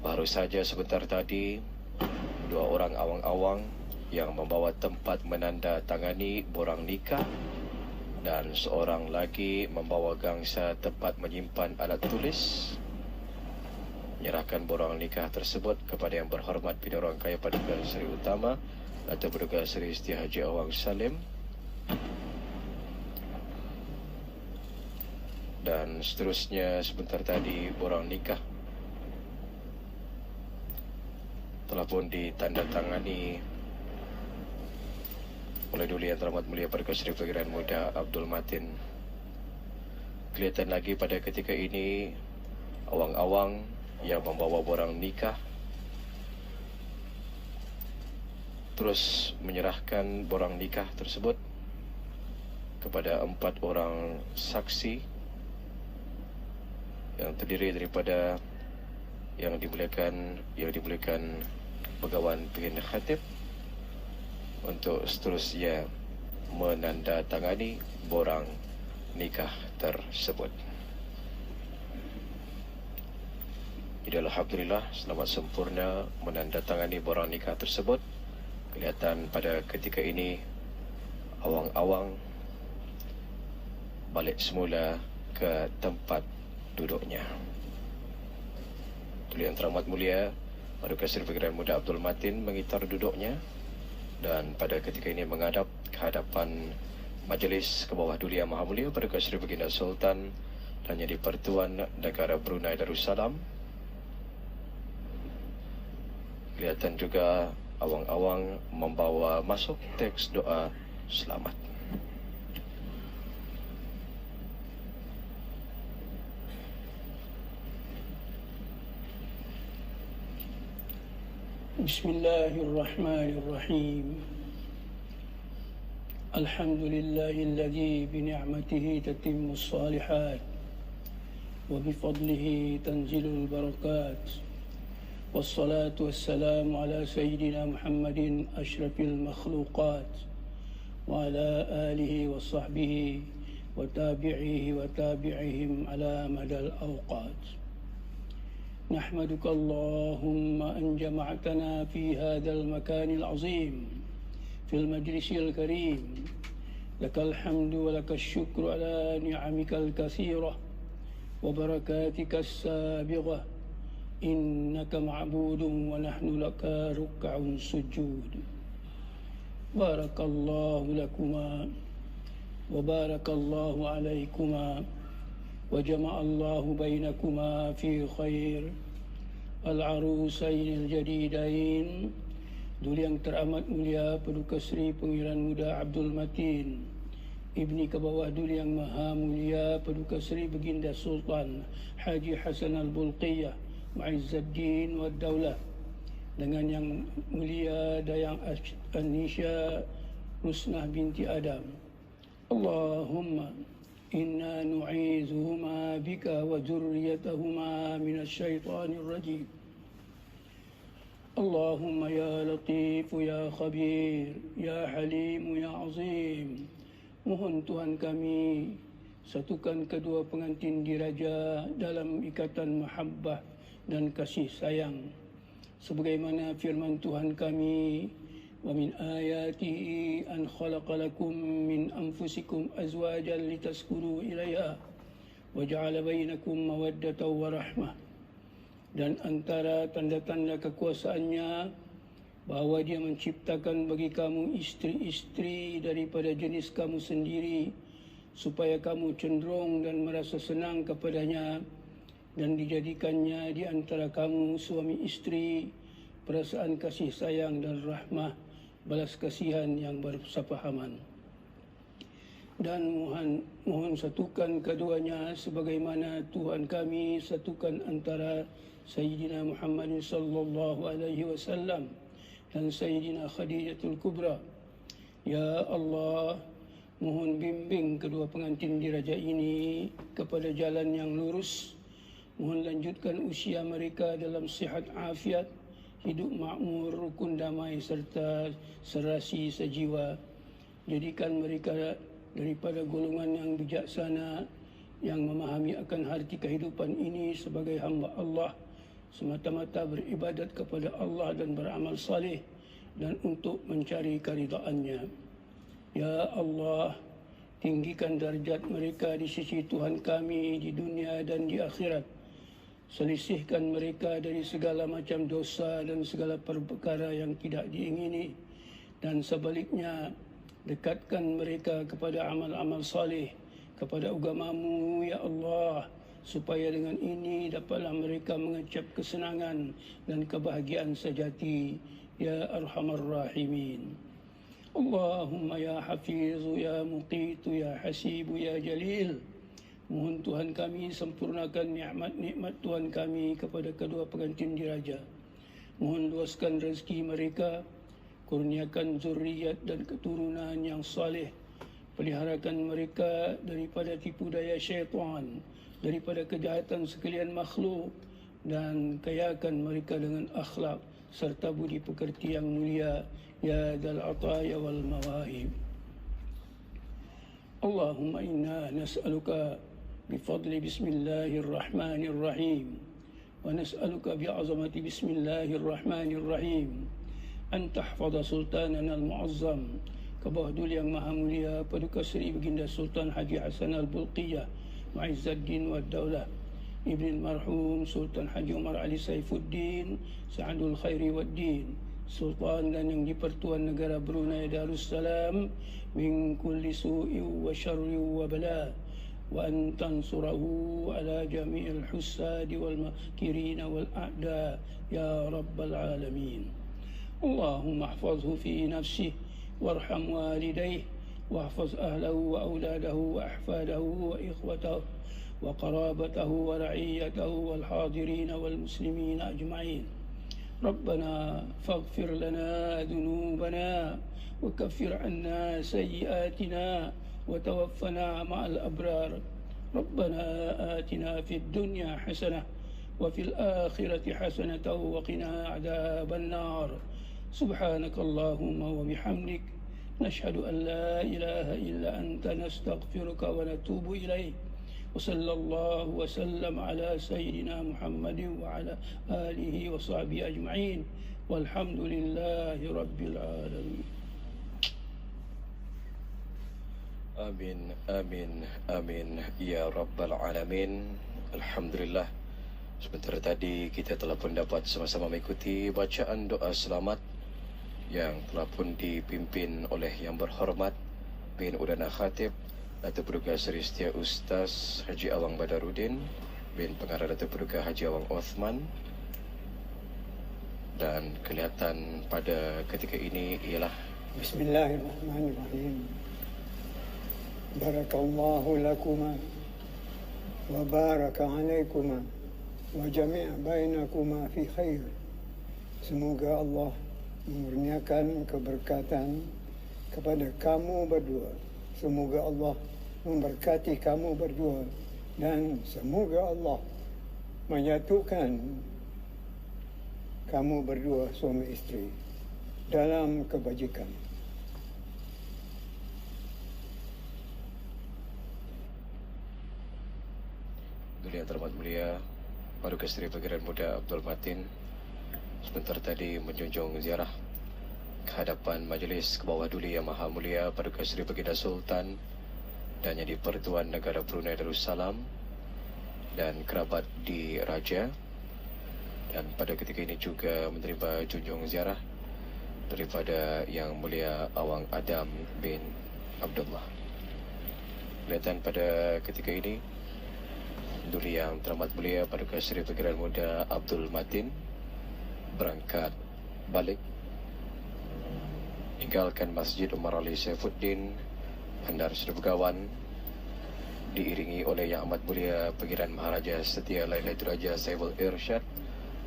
Baru saja sebentar tadi, 2 orang awang-awang yang membawa tempat menandatangani borang nikah, dan seorang lagi membawa gangsa tempat menyimpan alat tulis, menyerahkan borang nikah tersebut kepada Yang Berhormat Pimpinan Rangkaian Paduka Seri Utama Datuk Paduka Seri Siti Haji Awang Salim. Dan seterusnya sebentar tadi borang nikah telah pun ditandatangani oleh Duli Yang Teramat Mulia Paduka Seri Pimpinan Muda Abdul Matin. Kelihatan lagi pada ketika ini awang-awang yang membawa borang nikah terus menyerahkan borang nikah tersebut kepada 4 orang saksi yang terdiri daripada yang dimuliakan Pegawan Pimpinan Khatib untuk seterusnya menandatangani borang nikah tersebut. Di Jadi alhamdulillah selamat sempurna menandatangani borang nikah tersebut. Kelihatan pada ketika ini awang-awang balik semula ke tempat duduknya. Tuan Yang Teramat Mulia Paduka Seri Pengiran Muda Abdul Matin mengitar duduknya dan pada ketika ini menghadap ke hadapan Majlis ke bawah Duli Yang Maha Mulia Paduka Seri Baginda Sultan dan Yang di-Pertuan Negara Brunei Darussalam. Kelihatan juga awang-awang membawa masuk teks doa selamat. Bismillahirrahmanirrahim. Alhamdulillahilladzi bini'matihi tatimmus shalihat wa bifadlihi tanzilul barakat. Wassalatu wassalamu ala sayyidina Muhammadin asyrafil makhluqat wa ala alihi wa sahbihi wa tabi'ihi wa tabi'ihim ala madal awqat. نحمدك اللهم أن جمعتنا في هذا المكان العظيم في المجلس الكريم. لك الحمد ولك الشكر على نعمك الكثيرة وبركاتك السابغة. إنك معبود ونحن لك ركع سجود. بارك الله لكما وبارك الله عليكما وجمع الله بينكما في خير. Al-Arusain Al-Jadidain, Duli Yang Teramat Mulia Paduka Seri Pengiran Muda Abdul Matin, Ibni ke bawah Duli Yang Maha Mulia Paduka Seri Baginda Sultan Haji Hasan Al-Bulqiyah Mu'izzuddin wa Daulah, dengan Yang Mulia Dayang Anisha Rusnah binti Adam. Allahumma inna nu'izuhuma bika wa zurriyatahuma minasyaitanir rajim. Allahumma ya latif ya khabir ya halim ya azim. Mohon Tuhan kami satukan kedua pengantin diraja dalam ikatan mahabbah dan kasih sayang, sebagaimana firman Tuhan kami, ومن آياته أن خلق لكم من أنفسكم أزواجا لتسكنوا إليها وجعل بينكم مودة ورحمة. Dan antara tanda-tanda kekuasaannya bahawa Dia menciptakan bagi kamu isteri-isteri daripada jenis kamu sendiri supaya kamu cenderung dan merasa senang kepadanya, dan dijadikannya di antara kamu suami isteri perasaan kasih sayang dan rahmah, balas kasihan yang bersapahaman. Dan mohon satukan keduanya sebagaimana Tuhan kami satukan antara Sayyidina Muhammad sallallahu alaihi wasallam dan Sayyidina Khadijatul Kubra. Ya Allah, mohon bimbing kedua pengantin diraja ini kepada jalan yang lurus. Mohon lanjutkan usia mereka dalam sihat afiat, hidup makmur, rukun damai serta serasi sejiwa. Jadikan mereka daripada golongan yang bijaksana, yang memahami akan arti kehidupan ini sebagai hamba Allah, semata-mata beribadat kepada Allah dan beramal saleh dan untuk mencari keridaan-Nya. Ya Allah, tinggikan darjat mereka di sisi Tuhan kami di dunia dan di akhirat. Selisihkan mereka dari segala macam dosa dan segala perkara yang tidak diingini, dan sebaliknya dekatkan mereka kepada amal-amal saleh, kepada agama-Mu ya Allah, supaya dengan ini dapatlah mereka mengecap kesenangan dan kebahagiaan sejati ya Arhamar Rahimin. Allahumma ya Hafizu ya Muqitu ya Hasibu ya Jalil. Mohon Tuhan kami sempurnakan nikmat-nikmat Tuhan kami kepada kedua pengantin diraja. Mohon luaskan rezeki mereka, kurniakan zuriat dan keturunan yang saleh. Peliharakan mereka daripada tipu daya syaitan, daripada kejahatan sekalian makhluk, dan kayakan mereka dengan akhlak serta budi pekerti yang mulia ya Dzal Ataya wal Mawahib. Allahumma inna nas'aluka بفضل بسم الله الرحمن الرحيم ونسألك بعظمة بسم الله الرحمن الرحيم أن تحفظ سلطاننا المعظم Kebawah Yang Maha Mulia Paduka Seri Baginda Sultan Haji Hassan Al-Bulqiyah Mu'izzuddin wa Daulah Ibn Marhum Sultan Haji Umar Ali Saifuddin Sa'adul Khairi wa Din Sultan dan yang di-Pertuan Negara Brunei Darussalam min kulli su'in wa syarri wa bala wa an tansurahu ala jami'il hussadi wal makirina wal a'da ya rabbal alamin. Allahumma ihfazhu fi nafsihi وارحم والديه واحفظ أهله وأولاده وأحفاده وإخوته وقرابته ورعيته والحاضرين والمسلمين أجمعين. ربنا فاغفر لنا ذنوبنا وكفر عنا سيئاتنا وتوفنا مع الأبرار. ربنا آتنا في الدنيا حسنة وفي الآخرة حسنة وقنا عذاب النار. سبحانك اللهم وبحمدك نشهد أن لا إله إلا أنت نستغفرك ونتوب إليك. وصلى الله وسلم على سيدنا محمد وعلى آله وصحبه أجمعين والحمد لله رب العالمين. Amin, amin, amin ya rabbal alamin. Alhamdulillah. Sebentar tadi kita telah pun dapat sama-sama mengikuti bacaan doa selamat yang telah pun dipimpin oleh Yang Berhormat bin Udana Khatib Datuk Paduka Seri Setia Ustaz Haji Awang Badarudin bin Pengarah Datuk Paduka Haji Awang Othman. Dan kelihatan pada ketika ini ialah Bismillahirrahmanirrahim. Barakallahu lakuma wa baraka alaikuma wa jami' bainakuma fi khair. Semoga Allah memurniakan keberkatan kepada kamu berdua. Semoga Allah memberkati kamu berdua dan semoga Allah menyatukan kamu berdua suami isteri dalam kebajikan. Yang terhormat mulia Paduka Seri Pangeran Muda Abdul Matin sebentar tadi menjunjung ziarah ke hadapan Majlis Kebawah Duli Yang Maha Mulia Paduka Seri Baginda Sultan dan Yang di-Pertuan Negara Brunei Darussalam dan kerabat di Raja. Dan pada ketika ini juga menerima junjung ziarah daripada Yang Mulia Awang Adam bin Abdullah. Kelihatan pada ketika ini Duli Yang Teramat Mulia Paduka Seri Pangeran Muda Abdul Matin berangkat balik tinggalkan Masjid Umar Ali Saifuddin Bandar Seri Begawan diiringi oleh Yang Amat Mulia Pangeran Maharaja Setia Lailatul Raja Saiful Irsyad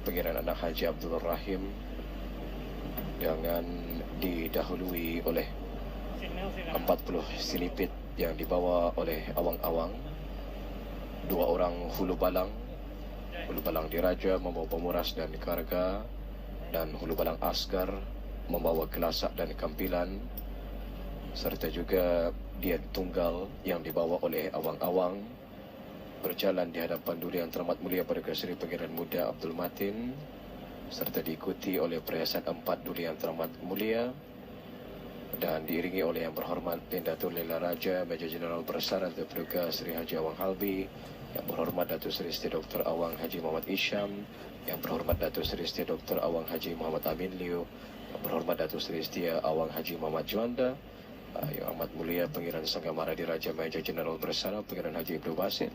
Pangeran Anak Haji Abdul Rahim dengan didahului oleh 40 silipit yang dibawa oleh awang-awang, 2 orang hulu balang diraja membawa pemuras dan karga, dan hulu balang askar membawa gelasak dan kampilan, serta juga dian tunggal yang dibawa oleh awang-awang berjalan di hadapan Duli Yang Teramat Mulia Paduka Seri Pangeran Muda Abdul Matin, serta diikuti oleh perhiasan 4 Duli Yang Teramat Mulia dan diiringi oleh Yang Berhormat Datuk Lela Raja Major Jeneral Bersara Datuk Paduka Seri Haji Awang Halbi, Yang Berhormat Datuk Seri Setia Dr. Awang Haji Muhammad Isham, Yang Berhormat Datuk Seri Setia Dr. Awang Haji Muhammad Amin Liu, Yang Berhormat Datuk Seri Setia Awang Haji Muhammad Juanda, Yang Amat Mulia Pangeran Sanggamara Diraja Major Jeneral Bersara Pangeran Haji Ibnu Basit,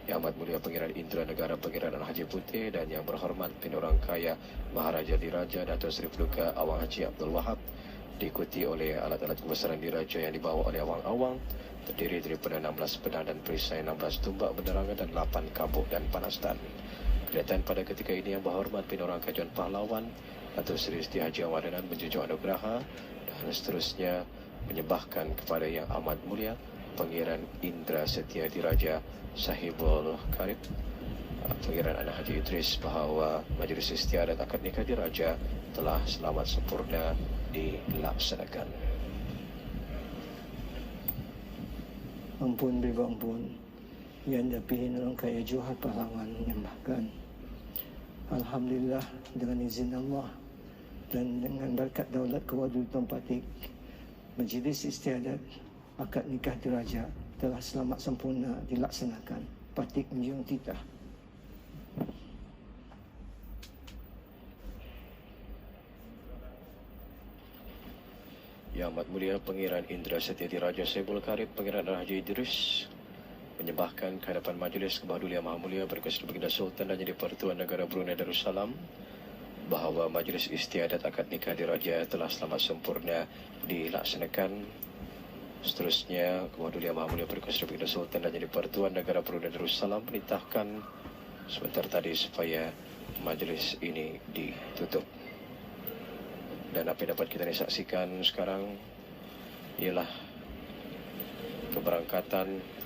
Yang Amat Mulia Pangeran Indra Negara Pangeran Haji Putih, dan Yang Berhormat Pendorang Kaya Maharaja Diraja Datuk Seri Paduka Awang Haji Abdul Wahab, diikuti oleh alat-alat kebesaran diraja yang dibawa oleh awang-awang, terdiri daripada 16 pedang dan perisai, 16 tumbak penerangan dan 8 kabuk dan panastan. Kelihatan pada ketika ini Yang Berhormat Pendorang Kajuan Pahlawan Datuk Seri Siti Haji Awadanan menjunjung anugerah dan seterusnya menyembahkan kepada Yang Amat Mulia Pangeran Indra Setia Diraja Sahibul Karib Pangeran Anak Haji Idris bahawa Majlis Istiadat Akad Nikah Diraja telah selamat sempurna dilaksanakan. Ampun beri ampun. Yang dapihin orang kaya Johor Pahlawan menyembahkan Alhamdulillah, dengan izin Allah dan dengan berkat daulat Kewadul Tempatik, Majlis Istiadat Akad Nikah Diraja telah selamat sempurna dilaksanakan. Patik menjunjung titah. Yang Amat Mulia Pangeran Indra Setia Diraja Saiful Karib Pangeran Raja Idris menyembahkan kehadapan Majlis Kebahadulian Maha Mulia Berkuasa Baginda Sultan dan Jadi Pertuan Negara Brunei Darussalam bahawa Majlis Istiadat Akad Nikah Diraja telah selamat sempurna dilaksanakan. Seterusnya, Kebahadulian Maha Mulia Berkuasa Baginda Sultan dan Jadi Pertuan Negara Brunei Darussalam perintahkan sebentar tadi supaya majlis ini ditutup. Dan apa yang dapat kita saksikan sekarang ialah keberangkatan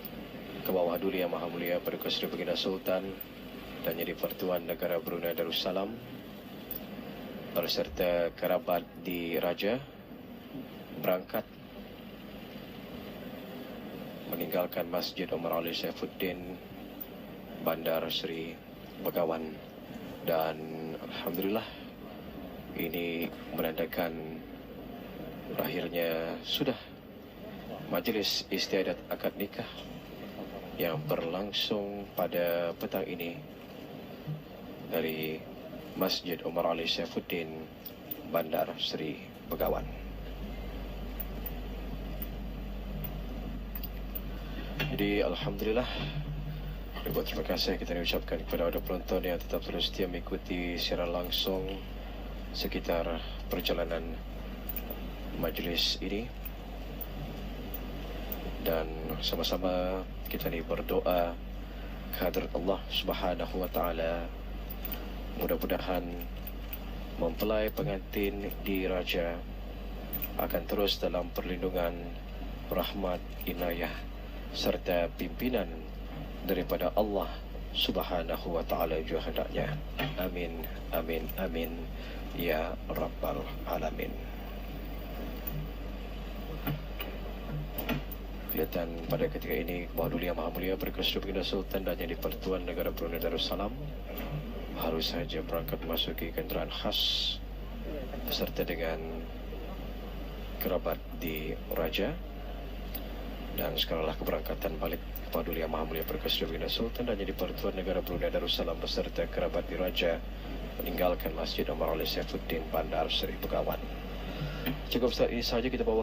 Kebahadulian Maha Mulia Berkuasa Baginda Sultan dan Jadi Pertuan Negara Brunei Darussalam berserta kerabat di Raja berangkat meninggalkan Masjid Omar Ali Saifuddin Bandar Seri Begawan. Dan Alhamdulillah, ini menandakan berakhirnya sudah Majlis Istiadat Akad Nikah yang berlangsung pada petang ini dari Masjid Omar Ali Saifuddin Bandar Seri Begawan. Jadi Alhamdulillah, ribuan terima kasih kita ucapkan kepada penonton yang tetap terus setia mengikuti secara langsung sekitar perjalanan majlis ini. Dan sama-sama kita ni berdoa kehadrat Allah Subhanahu wa taala, mudah-mudahan mempelai pengantin di Raja akan terus dalam perlindungan, rahmat, inayah serta pimpinan daripada Allah Subhanahu wa taala juga hendaknya. Amin, amin, amin ya rabbal alamin. Kelihatan pada ketika ini Kebahadulian Maha Mulia Berkuasa Baginda Sultan dan Jadi Pertuan Negara Brunei Darussalam harus saja berangkat memasuki kenderaan khas beserta dengan kerabat di Raja. Dan sekaranglah keberangkatan balik Kebahadulian Maha Mulia Berkuasa Baginda Sultan dan Jadi Pertuan Negara Brunei Darussalam beserta kerabat di Raja meninggalkan Masjid Omar Ali Saifuddin Bandar Seri Begawan. Cukup saat ini sahaja kita bawa